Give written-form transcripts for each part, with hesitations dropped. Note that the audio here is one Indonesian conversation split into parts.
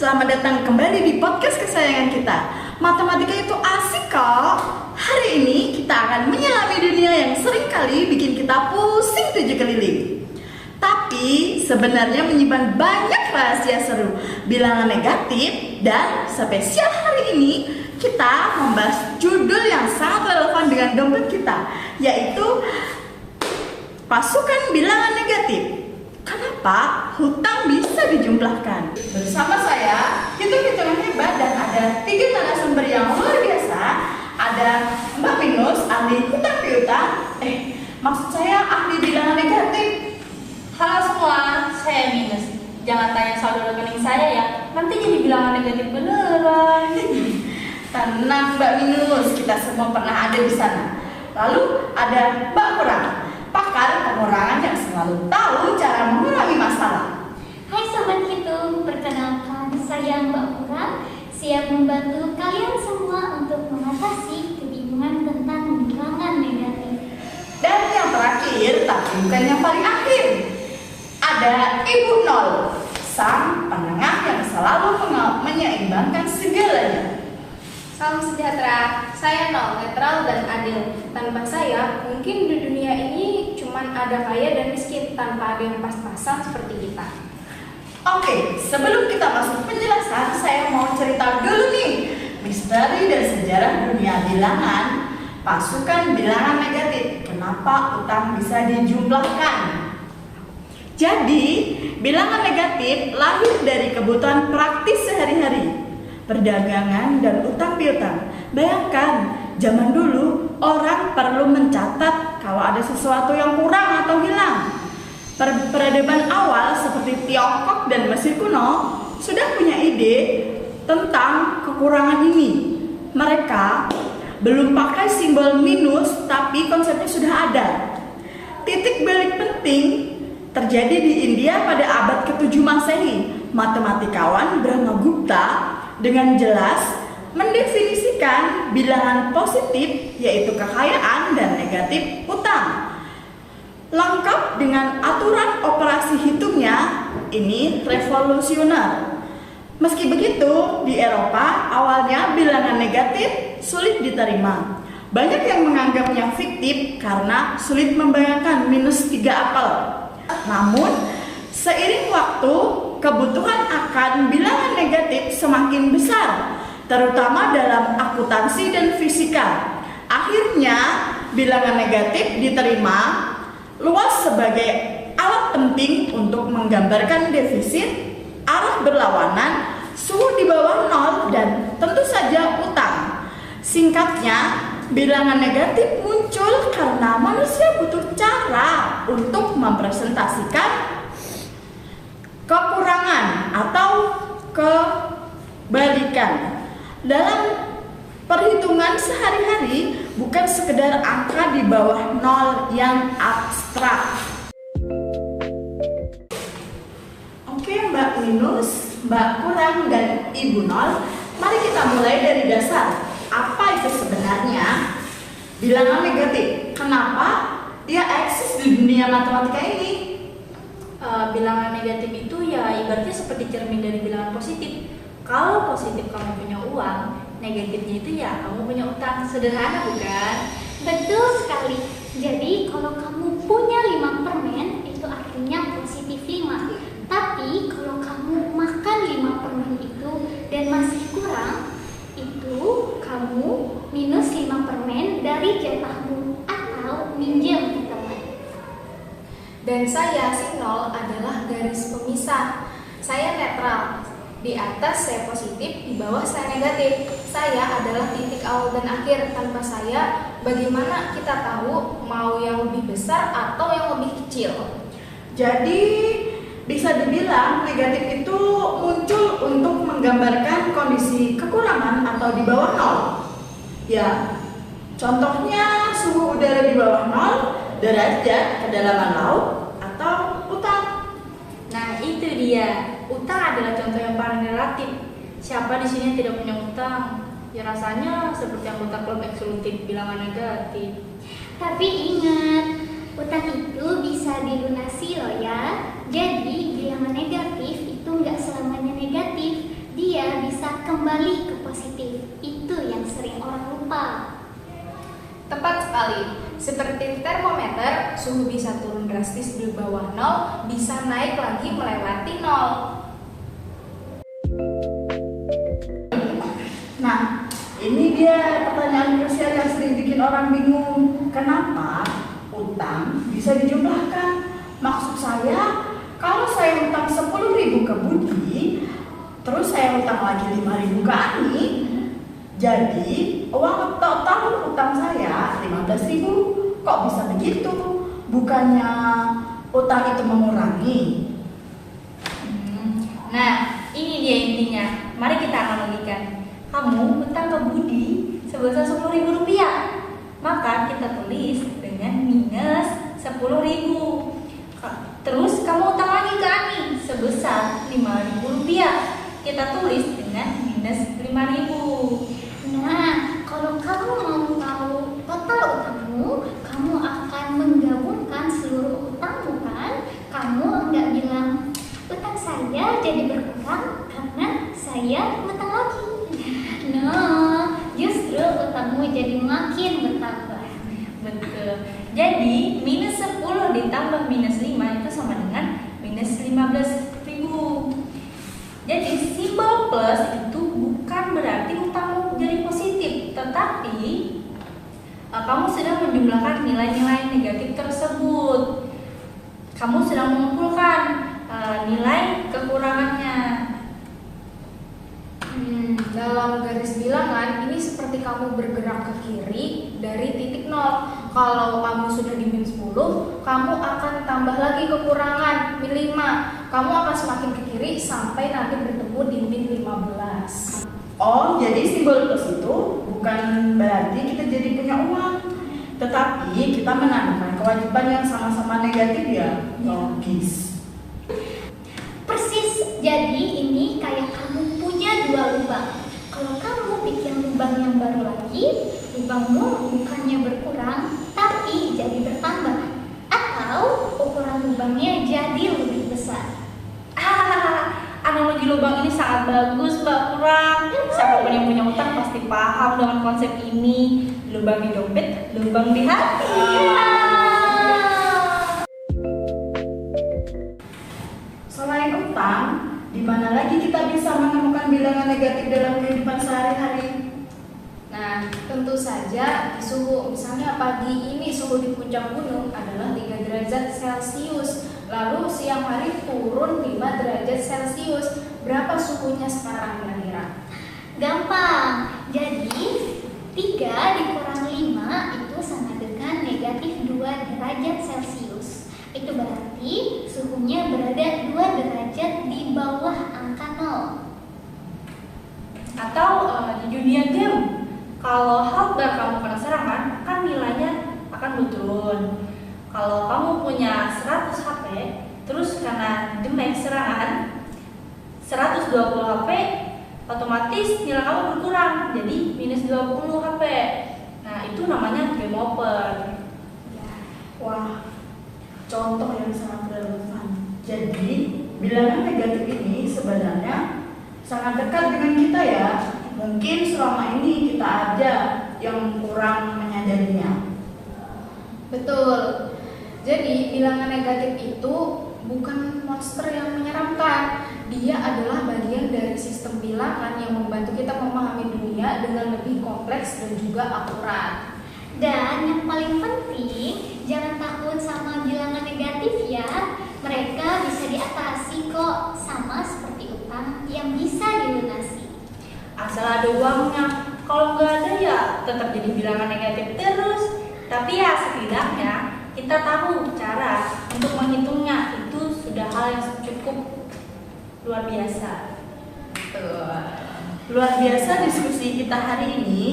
Selamat datang kembali di podcast kesayangan kita. Matematika itu asik kok. Hari ini kita akan menyelami dunia yang seringkali bikin kita pusing 7 keliling. Tapi sebenarnya menyimpan banyak rahasia seru, bilangan negatif, dan spesial hari ini kita membahas judul yang sangat relevan dengan dompet kita, yaitu pasukan bilangan negatif. Kenapa hutang bisa dijumlahkan? Bersama saya, hitung-hitungan hebat dan ada 3 narasumber yang luar biasa. Ada Mbak Minus, ahli hutang piutang. Maksud saya ahli bilangan negatif. Halo semua, saya Minus. Jangan tanya saldo rekening saya ya, nanti jadi bilangan negatif beneran. Tenang Mbak Minus, kita semua pernah ada di sana. Lalu ada Mbak Kurang, pakar pengurangan yang selalu tahu cara mengurangi masalah. Hai Sobat Hitung, perkenalkan saya Mbak Kurang, siap membantu kalian semua untuk mengatasi kebingungan tentang bilangan negatif. Dan yang terakhir, tapi bukan yang paling akhir, ada Ibu Nol, sang penengah yang selalu menyeimbangkan segalanya. Salam sejahtera, saya Nol, netral dan adil. Tanpa saya, mungkin di dunia ini cuman ada kaya dan miskin tanpa ada yang pas-pasan seperti kita. Oke, sebelum kita masuk penjelasan, saya mau cerita dulu nih misteri dan sejarah dunia bilangan, pasukan bilangan negatif. Kenapa utang bisa dijumlahkan? Jadi, bilangan negatif lahir dari kebutuhan praktis sehari-hari, perdagangan dan utang piutang. Bayangkan, zaman dulu orang perlu mencatat kalau ada sesuatu yang kurang atau hilang. Peradaban awal seperti Tiongkok dan Mesir kuno sudah punya ide tentang kekurangan ini. Mereka belum pakai simbol minus, tapi konsepnya sudah ada. Titik balik penting terjadi di India pada abad ke-7 Masehi. Matematikawan Brahmagupta dengan jelas mendefinisikan bilangan positif, yaitu kekayaan, dan negatif, utang. Lengkap dengan aturan operasi hitungnya, ini revolusioner. Meski begitu, di Eropa awalnya bilangan negatif sulit diterima. Banyak yang menganggapnya fiktif karena sulit membayangkan minus 3 apel. Namun, seiring waktu, kebutuhan akan bilangan negatif semakin besar, terutama dalam akuntansi dan fisika. Akhirnya, bilangan negatif diterima luas sebagai alat penting untuk menggambarkan defisit, arah berlawanan, suhu di bawah nol, dan tentu saja utang. Singkatnya, bilangan negatif muncul karena manusia butuh cara untuk mempresentasikan kekurangan atau kebalikan. Dalam perhitungan sehari-hari, bukan sekedar angka di bawah nol yang abstrak. Oke Mbak Minus, Mbak Kurang, dan Ibu Nol, mari kita mulai dari dasar. Apa itu sebenarnya bilangan negatif? Kenapa dia eksis di dunia matematika ini? Bilangan negatif itu ya ibaratnya seperti cermin dari bilangan positif. Kalau positif kamu punya uang, negatifnya itu ya kamu punya utang. Sederhana bukan? Betul sekali. Jadi kalau kamu punya 5 permen, itu artinya positif 5. Tapi kalau kamu makan 5 permen itu dan masih kurang, itu kamu minus 5 permen dari jatahmu atau minjem ke teman. Dan saya, si Nol, adalah garis pemisah. Saya netral. Di atas saya positif, di bawah saya negatif. Saya adalah titik awal dan akhir. Tanpa saya, bagaimana kita tahu mau yang lebih besar atau yang lebih kecil? Jadi bisa dibilang negatif itu muncul untuk menggambarkan kondisi kekurangan atau di bawah nol. Ya, contohnya suhu udara di bawah nol, derajat kedalaman laut, atau utang. Nah itu dia, utang adalah contoh yang paling relatif. Siapa di sini yang tidak punya utang? Ya rasanya seperti anggota klub eksekutif bilangan negatif. Tapi ingat, utang itu bisa dilunasi loh ya. Jadi bilangan negatif itu nggak selamanya negatif. Dia positif. Itu yang sering orang lupa. Tepat sekali. Seperti termometer, suhu bisa turun drastis di bawah 0, bisa naik lagi melewati 0. Nah, ini dia pertanyaan krusial yang sering bikin orang bingung. Kenapa utang bisa dijumlahkan? Maksud saya, kalau saya utang 10.000 ke Budi, terus saya utang lagi 5.000 ke Ani, jadi uang total utang saya 15.000. Kok bisa begitu? Bukannya utang itu mengurangi? Nah, ini dia intinya. Mari kita analogikan. Kamu utang ke Budi sebesar 10.000 rupiah, maka kita tulis dengan minus 10.000. Terus kamu utang lagi ke Ani sebesar 5.000 rupiah, kita tulis dengan minus 5.000. Nah, kalau kamu mau tahu total utangmu, kamu akan menggabungkan seluruh utangmu kan? Kamu enggak bilang utang saya jadi berkurang karena saya utang lagi. No, justru utangmu jadi makin bertambah. Betul. Jadi minus 10 ditambah minus 5 itu sama dengan minus 15.000. Jadi simbol plus itu bukan berarti utangmu jadi positif, tetapi kamu sedang menjumlahkan nilai-nilai negatif tersebut. Kamu sedang mengumpulkan nilai kekurangannya. Dalam garis bilangan, ini seperti kamu bergerak ke kiri dari titik 0. Kalau kamu sudah di min 10, kamu akan tambah lagi kekurangan min 5. Kamu akan semakin ke kiri sampai nanti bertemu di min 15. Oh, jadi simbol plus itu bukan berarti kita jadi punya uang, tetapi kita menanamkan kewajiban yang sama-sama negatif ya. Logis. Persis, jadi ini kayak kamu punya 2 lubang. Kalau kamu bikin lubang yang baru lagi, lubangmu bukannya berkurang, tapi jadi bertambah. Atau ukuran lubangnya jadi lebih besar. Analogi lubang ini sangat bagus, Mbak Kurang. Siapapun yang punya utang pasti paham dengan konsep ini. Lubang di dompet, lubang di hati. Selain utang, di mana lagi kita bisa menemukan bilangan negatif dalam kehidupan sehari-hari? Nah, tentu saja di suhu. Misalnya pagi ini suhu di puncak gunung adalah 3 derajat Celcius. Lalu siang hari turun 5 derajat Celcius. Berapa suhunya sekarang kira-kira? Gampang. Jadi 3 dikurang 5 itu sama dengan negatif 2 derajat Celcius. Itu berarti suhunya berada 2 derajat di bawah angka 0. Atau di dunia game, kalau hardware kamu kena serangan, kan nilainya akan berturun. Kalau kamu punya 100 HP, terus karena damage serangan 120 HP, otomatis nilai kamu berkurang, jadi minus 20 HP. Nah, itu namanya game over. Wah, contoh yang sangat relevan. Jadi, bilangan negatif ini sebenarnya sangat dekat dengan kita ya. Mungkin selama ini kita aja yang kurang menyadarinya. Betul. Jadi bilangan negatif itu bukan monster yang menyeramkan. Dia adalah bagian dari sistem bilangan yang membantu kita memahami dunia dengan lebih kompleks dan juga akurat. Dan yang paling penting, jangan takut sama bilangan negatif ya. Mereka bisa diatasi kok, sama seperti utang yang bisa dilunasi. Asal ada uangnya. Kalau nggak ada ya tetap jadi bilangan negatif terus. Tapi ya setidaknya kita tahu cara untuk menghitungnya. Itu sudah hal yang cukup luar biasa. Luar biasa diskusi kita hari ini.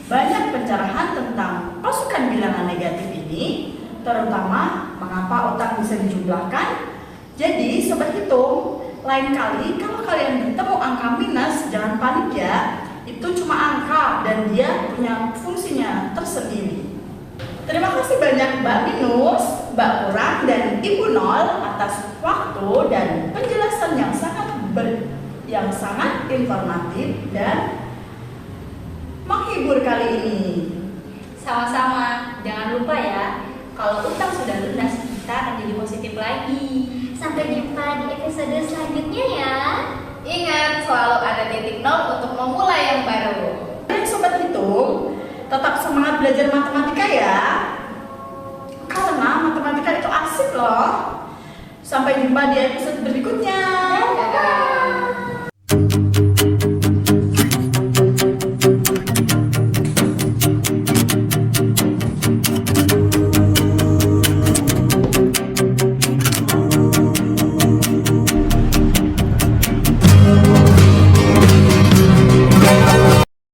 Banyak pencerahan tentang pasukan bilangan negatif ini, terutama mengapa utang bisa dijumlahkan. Jadi sobat hitung, lain kali kalau kalian bertemu angka minus, jangan panik ya. Itu cuma angka dan dia punya fungsinya tersendiri. Terima kasih banyak Mbak Minus, Mbak Kurang, dan Ibu Nol atas waktu dan penjelasan yang sangat informatif dan menghibur kali ini. Sama-sama, jangan lupa ya, kalau utang sudah lunas, kita akan jadi positif lagi. Sampai jumpa di episode selanjutnya ya. Ingat, selalu ada titik nol untuk memulai yang baru. Sobat hitung, tetap semangat belajar matematika ya. Karena matematika itu asik loh. Sampai jumpa di episode berikutnya. Dadah.